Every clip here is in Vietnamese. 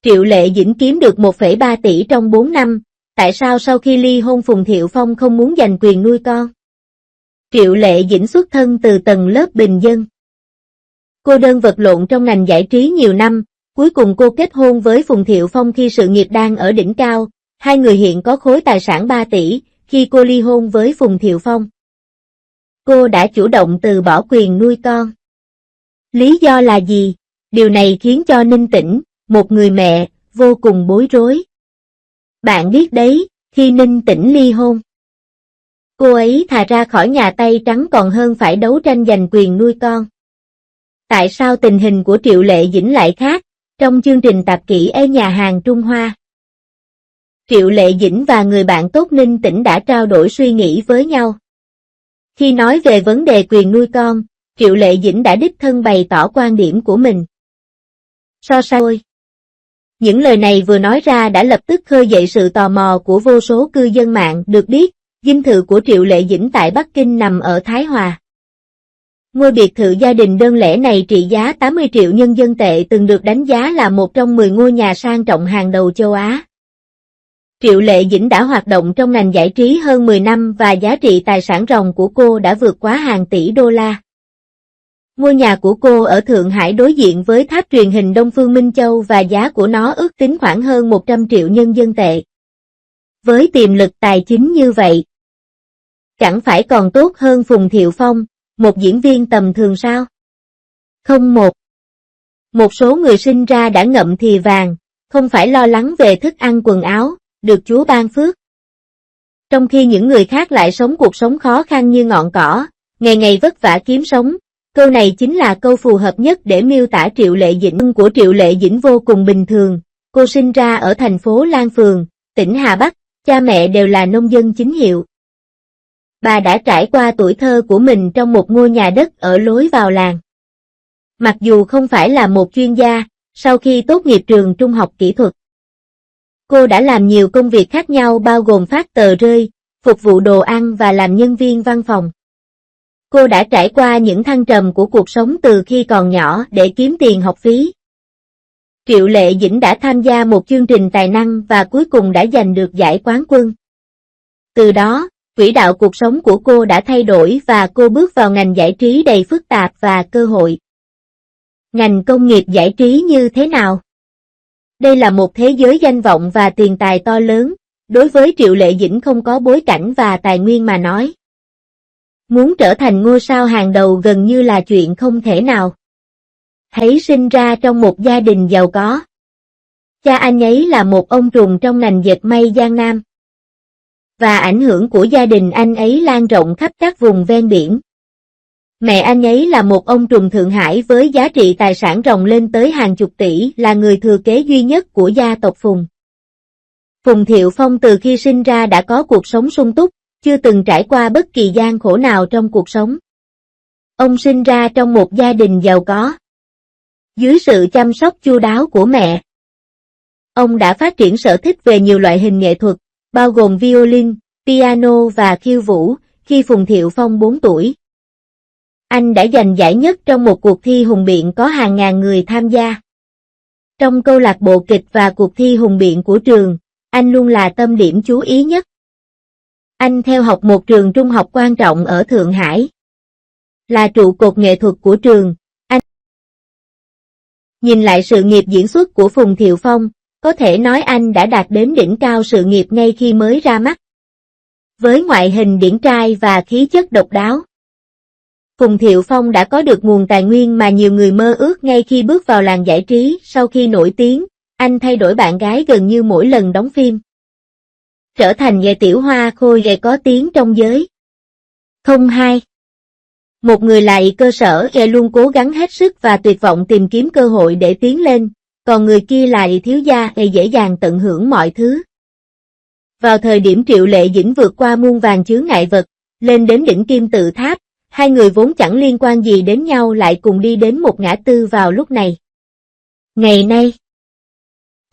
Triệu Lệ Dĩnh kiếm được 1,3 tỷ trong 4 năm, tại sao sau khi ly hôn Phùng Thiệu Phong không muốn giành quyền nuôi con? Triệu Lệ Dĩnh xuất thân từ tầng lớp bình dân. Cô đơn vật lộn trong ngành giải trí nhiều năm, cuối cùng cô kết hôn với Phùng Thiệu Phong khi sự nghiệp đang ở đỉnh cao, hai người hiện có khối tài sản 3 tỷ, khi cô ly hôn với Phùng Thiệu Phong. Cô đã chủ động từ bỏ quyền nuôi con. Lý do là gì? Điều này khiến cho Ninh Tĩnh, một người mẹ, vô cùng bối rối. Bạn biết đấy, khi Ninh Tĩnh ly hôn, cô ấy thà ra khỏi nhà tay trắng còn hơn phải đấu tranh giành quyền nuôi con. Tại sao tình hình của Triệu Lệ Dĩnh lại khác? Trong chương trình tạp kỹ ở nhà hàng Trung Hoa, Triệu Lệ Dĩnh và người bạn tốt Ninh Tĩnh đã trao đổi suy nghĩ với nhau. Khi nói về vấn đề quyền nuôi con, Triệu Lệ Dĩnh đã đích thân bày tỏ quan điểm của mình. So sánh. Những lời này vừa nói ra đã lập tức khơi dậy sự tò mò của vô số cư dân mạng. Được biết, dinh thự của Triệu Lệ Dĩnh tại Bắc Kinh nằm ở Thái Hòa. Ngôi biệt thự gia đình đơn lẻ này trị giá 80 triệu nhân dân tệ, từng được đánh giá là một trong 10 ngôi nhà sang trọng hàng đầu châu Á. Triệu Lệ Dĩnh đã hoạt động trong ngành giải trí hơn 10 năm và giá trị tài sản ròng của cô đã vượt quá hàng tỷ đô la. Ngôi nhà của cô ở Thượng Hải đối diện với tháp truyền hình Đông Phương Minh Châu và giá của nó ước tính khoảng hơn 100 triệu nhân dân tệ. Với tiềm lực tài chính như vậy, chẳng phải còn tốt hơn Phùng Thiệu Phong, một diễn viên tầm thường sao? Không. Một số người sinh ra đã ngậm thì vàng, không phải lo lắng về thức ăn quần áo, được Chúa ban phước. Trong khi những người khác lại sống cuộc sống khó khăn như ngọn cỏ, ngày ngày vất vả kiếm sống. Câu này chính là câu phù hợp nhất để miêu tả Triệu Lệ Dĩnh. Của Triệu Lệ Dĩnh vô cùng bình thường, cô sinh ra ở thành phố Lan Phường, tỉnh Hà Bắc, cha mẹ đều là nông dân chính hiệu. Bà đã trải qua tuổi thơ của mình trong một ngôi nhà đất ở lối vào làng. Mặc dù không phải là một chuyên gia, sau khi tốt nghiệp trường trung học kỹ thuật, cô đã làm nhiều công việc khác nhau bao gồm phát tờ rơi, phục vụ đồ ăn và làm nhân viên văn phòng. Cô đã trải qua những thăng trầm của cuộc sống từ khi còn nhỏ để kiếm tiền học phí. Triệu Lệ Dĩnh đã tham gia một chương trình tài năng và cuối cùng đã giành được giải quán quân. Từ đó, quỹ đạo cuộc sống của cô đã thay đổi và cô bước vào ngành giải trí đầy phức tạp và cơ hội. Ngành công nghiệp giải trí như thế nào? Đây là một thế giới danh vọng và tiền tài to lớn, đối với Triệu Lệ Dĩnh không có bối cảnh và tài nguyên mà nói. Muốn trở thành ngôi sao hàng đầu gần như là chuyện không thể nào. Hãy sinh ra trong một gia đình giàu có. Cha anh ấy là một ông trùm trong ngành dệt may Giang Nam. Và ảnh hưởng của gia đình anh ấy lan rộng khắp các vùng ven biển. Mẹ anh ấy là một ông trùm Thượng Hải với giá trị tài sản ròng lên tới hàng chục tỷ, là người thừa kế duy nhất của gia tộc Phùng. Phùng Thiệu Phong từ khi sinh ra đã có cuộc sống sung túc, chưa từng trải qua bất kỳ gian khổ nào trong cuộc sống. Ông sinh ra trong một gia đình giàu có. Dưới sự chăm sóc chu đáo của mẹ, ông đã phát triển sở thích về nhiều loại hình nghệ thuật, bao gồm violin, piano và khiêu vũ, khi Phùng Thiệu Phong 4 tuổi. Anh đã giành giải nhất trong một cuộc thi hùng biện có hàng ngàn người tham gia. Trong câu lạc bộ kịch và cuộc thi hùng biện của trường, anh luôn là tâm điểm chú ý nhất. Anh theo học một trường trung học quan trọng ở Thượng Hải. Là trụ cột nghệ thuật của trường, anh nhìn lại sự nghiệp diễn xuất của Phùng Thiệu Phong, có thể nói anh đã đạt đến đỉnh cao sự nghiệp ngay khi mới ra mắt. Với ngoại hình điển trai và khí chất độc đáo, Phùng Thiệu Phong đã có được nguồn tài nguyên mà nhiều người mơ ước ngay khi bước vào làng giải trí. Sau khi nổi tiếng, anh thay đổi bạn gái gần như mỗi lần đóng phim. Trở thành nghệ tiểu hoa khôi ghê có tiếng trong giới. 02. Một người lại cơ sở luôn cố gắng hết sức và tuyệt vọng tìm kiếm cơ hội để tiến lên, còn người kia lại thiếu gia dễ dàng tận hưởng mọi thứ. Vào thời điểm Triệu Lệ Dĩnh vượt qua muôn vàn chướng ngại vật, lên đến đỉnh kim tự tháp, hai người vốn chẳng liên quan gì đến nhau lại cùng đi đến một ngã tư vào lúc này. Ngày nay,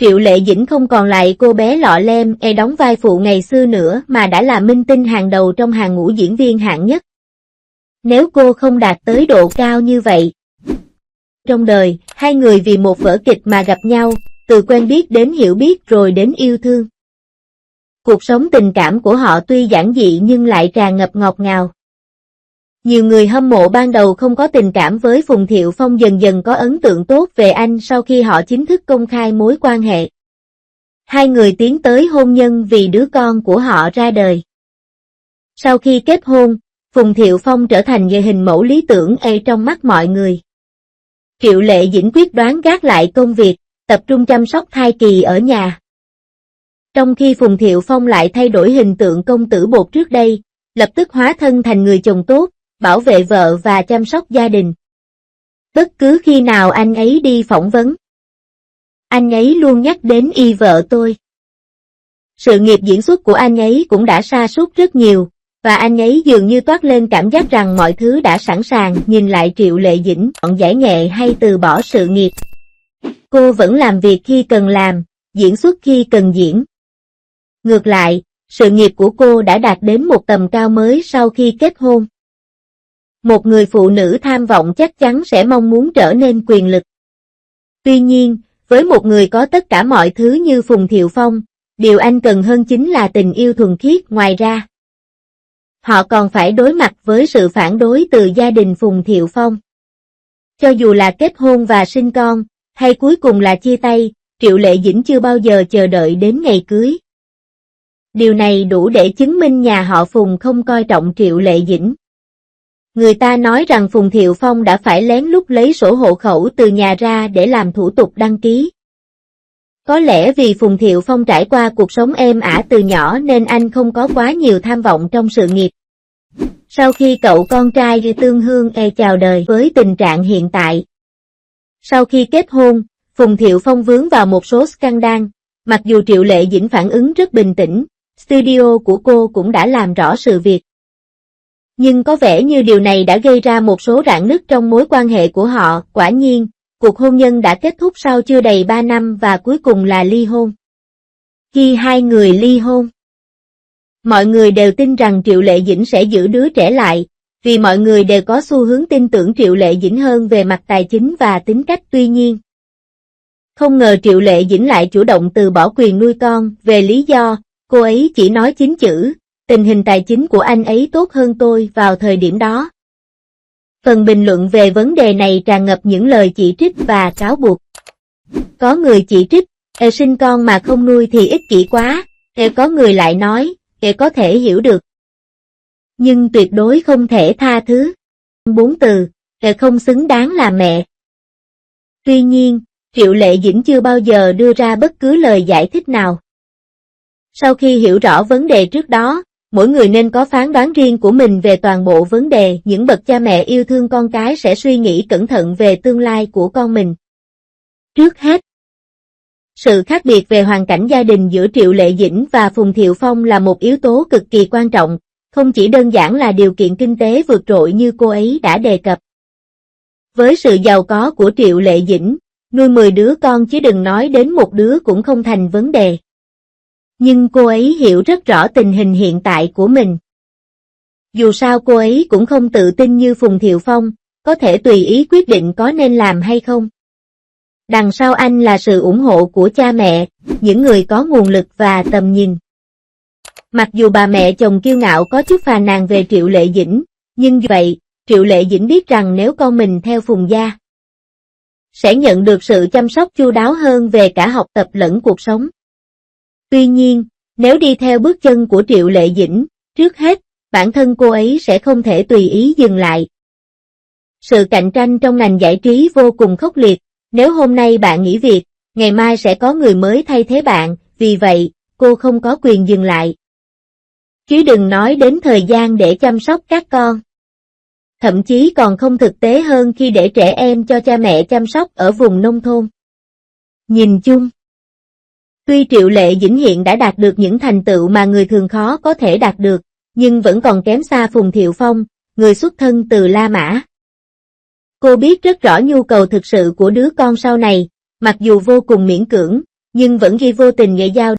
Triệu Lệ Dĩnh không còn lại cô bé lọ lem đóng vai phụ ngày xưa nữa mà đã là minh tinh hàng đầu trong hàng ngũ diễn viên hạng nhất. Nếu cô không đạt tới độ cao như vậy trong đời, hai người vì một vở kịch mà gặp nhau, từ quen biết đến hiểu biết rồi đến yêu thương. Cuộc sống tình cảm của họ tuy giản dị nhưng lại tràn ngập ngọt ngào. Nhiều người hâm mộ ban đầu không có tình cảm với Phùng Thiệu Phong dần dần có ấn tượng tốt về anh sau khi họ chính thức công khai mối quan hệ. Hai người tiến tới hôn nhân vì đứa con của họ ra đời. Sau khi kết hôn, Phùng Thiệu Phong trở thành người hình mẫu lý tưởng trong mắt mọi người. Triệu Lệ Dĩnh quyết đoán gác lại công việc, tập trung chăm sóc thai kỳ ở nhà. Trong khi Phùng Thiệu Phong lại thay đổi hình tượng công tử bột trước đây, lập tức hóa thân thành người chồng tốt, bảo vệ vợ và chăm sóc gia đình. Bất cứ khi nào anh ấy đi phỏng vấn, anh ấy luôn nhắc đến y vợ tôi. Sự nghiệp diễn xuất của anh ấy cũng đã sa sút rất nhiều, và anh ấy dường như toát lên cảm giác rằng mọi thứ đã sẵn sàng. Nhìn lại Triệu Lệ Dĩnh, chọn giải nghệ hay từ bỏ sự nghiệp. Cô vẫn làm việc khi cần làm, diễn xuất khi cần diễn. Ngược lại, sự nghiệp của cô đã đạt đến một tầm cao mới sau khi kết hôn. Một người phụ nữ tham vọng chắc chắn sẽ mong muốn trở nên quyền lực. Tuy nhiên, với một người có tất cả mọi thứ như Phùng Thiệu Phong, điều anh cần hơn chính là tình yêu thuần khiết. Ngoài ra, họ còn phải đối mặt với sự phản đối từ gia đình Phùng Thiệu Phong. Cho dù là kết hôn và sinh con, hay cuối cùng là chia tay, Triệu Lệ Dĩnh chưa bao giờ chờ đợi đến ngày cưới. Điều này đủ để chứng minh nhà họ Phùng không coi trọng Triệu Lệ Dĩnh. Người ta nói rằng Phùng Thiệu Phong đã phải lén lút lấy sổ hộ khẩu từ nhà ra để làm thủ tục đăng ký. Có lẽ vì Phùng Thiệu Phong trải qua cuộc sống êm ả từ nhỏ nên anh không có quá nhiều tham vọng trong sự nghiệp. Sau khi cậu con trai Tương Hương chào đời với tình trạng hiện tại. Sau khi kết hôn, Phùng Thiệu Phong vướng vào một số scandal, mặc dù Triệu Lệ Dĩnh phản ứng rất bình tĩnh, studio của cô cũng đã làm rõ sự việc. Nhưng có vẻ như điều này đã gây ra một số rạn nứt trong mối quan hệ của họ. Quả nhiên, cuộc hôn nhân đã kết thúc sau chưa đầy 3 năm và cuối cùng là ly hôn. Khi hai người ly hôn, mọi người đều tin rằng Triệu Lệ Dĩnh sẽ giữ đứa trẻ lại, vì mọi người đều có xu hướng tin tưởng Triệu Lệ Dĩnh hơn về mặt tài chính và tính cách. Tuy nhiên, không ngờ Triệu Lệ Dĩnh lại chủ động từ bỏ quyền nuôi con. Về lý do, cô ấy chỉ nói 9 chữ, tình hình tài chính của anh ấy tốt hơn tôi vào thời điểm đó. Phần bình luận về vấn đề này tràn ngập những lời chỉ trích và cáo buộc. Có người chỉ trích, sinh con mà không nuôi thì ích kỷ quá, có người lại nói, có thể hiểu được. Nhưng tuyệt đối không thể tha thứ. 4 từ, không xứng đáng là mẹ. Tuy nhiên, Triệu Lệ Dĩnh chưa bao giờ đưa ra bất cứ lời giải thích nào. Sau khi hiểu rõ vấn đề trước đó, mỗi người nên có phán đoán riêng của mình về toàn bộ vấn đề. Những bậc cha mẹ yêu thương con cái sẽ suy nghĩ cẩn thận về tương lai của con mình. Trước hết, sự khác biệt về hoàn cảnh gia đình giữa Triệu Lệ Dĩnh và Phùng Thiệu Phong là một yếu tố cực kỳ quan trọng, không chỉ đơn giản là điều kiện kinh tế vượt trội như cô ấy đã đề cập. Với sự giàu có của Triệu Lệ Dĩnh, nuôi 10 đứa con chứ đừng nói đến một đứa cũng không thành vấn đề. Nhưng cô ấy hiểu rất rõ tình hình hiện tại của mình. Dù sao cô ấy cũng không tự tin như Phùng Thiệu Phong, có thể tùy ý quyết định có nên làm hay không. Đằng sau anh là sự ủng hộ của cha mẹ, những người có nguồn lực và tầm nhìn. Mặc dù bà mẹ chồng kiêu ngạo có chút phàn nàn về Triệu Lệ Dĩnh, nhưng dù vậy, Triệu Lệ Dĩnh biết rằng nếu con mình theo Phùng gia, sẽ nhận được sự chăm sóc chu đáo hơn về cả học tập lẫn cuộc sống. Tuy nhiên, nếu đi theo bước chân của Triệu Lệ Dĩnh, trước hết, bản thân cô ấy sẽ không thể tùy ý dừng lại. Sự cạnh tranh trong ngành giải trí vô cùng khốc liệt, nếu hôm nay bạn nghỉ việc, ngày mai sẽ có người mới thay thế bạn, vì vậy, cô không có quyền dừng lại. Chứ đừng nói đến thời gian để chăm sóc các con. Thậm chí còn không thực tế hơn khi để trẻ em cho cha mẹ chăm sóc ở vùng nông thôn. Nhìn chung, tuy Triệu Lệ Dĩnh hiện đã đạt được những thành tựu mà người thường khó có thể đạt được, nhưng vẫn còn kém xa Phùng Thiệu Phong, người xuất thân từ La Mã. Cô biết rất rõ nhu cầu thực sự của đứa con sau này, mặc dù vô cùng miễn cưỡng, nhưng vẫn ghi vô tình nghệ giao.